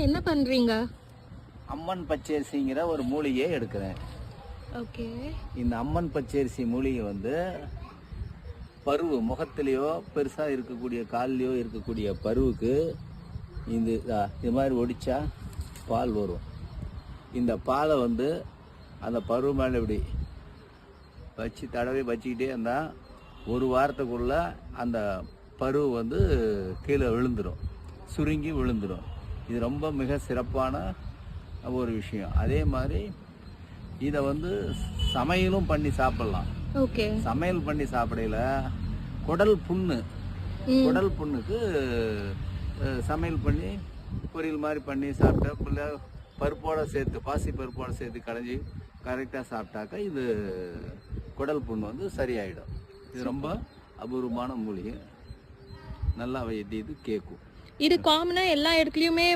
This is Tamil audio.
என்ன பண்றீங்க? அம்மன் பச்சரிசிங்கிற ஒரு மூலிகையை எடுக்கிறேன். ஓகே. இந்த அம்மன் பச்சரிசி மூலிகை வந்து பருவு முகத்திலேயோ பெருசாக இருக்கக்கூடிய கால்லையோ இருக்கக்கூடிய பருவுக்கு இது மாதிரி ஒடிச்சா பால் வரும். இந்த பாலை வந்து அந்த பருவு மேலே இப்படி வச்சு தடவை வச்சுக்கிட்டே இருந்தால் ஒரு வாரத்துக்குள்ள அந்த பருவு வந்து கீழே விழுந்துடும், சுருங்கி விழுந்துடும். இது ரொம்ப மிக சிறப்பான ஒரு விஷயம். அதே மாதிரி இதை வந்து சமையலும் பண்ணி சாப்பிடலாம். ஓகே. சமையல் பண்ணி சாப்பிடையில குடல் புண்ணுக்கு சமையல் பண்ணி பொரியல் மாதிரி பண்ணி சாப்பிட்டா பருப்போட சேர்த்து பாசி பருப்போட சேர்த்து கடைஞ்சி கரெக்டாக சாப்பிட்டாக்கா இது குடல் புண்ணு வந்து சரியாயிடும். இது ரொம்ப அபூர்வமான மூலிகை, நல்லா வைத்தியது கேட்கும். இது காமனா எல்லா இடத்துலயுமே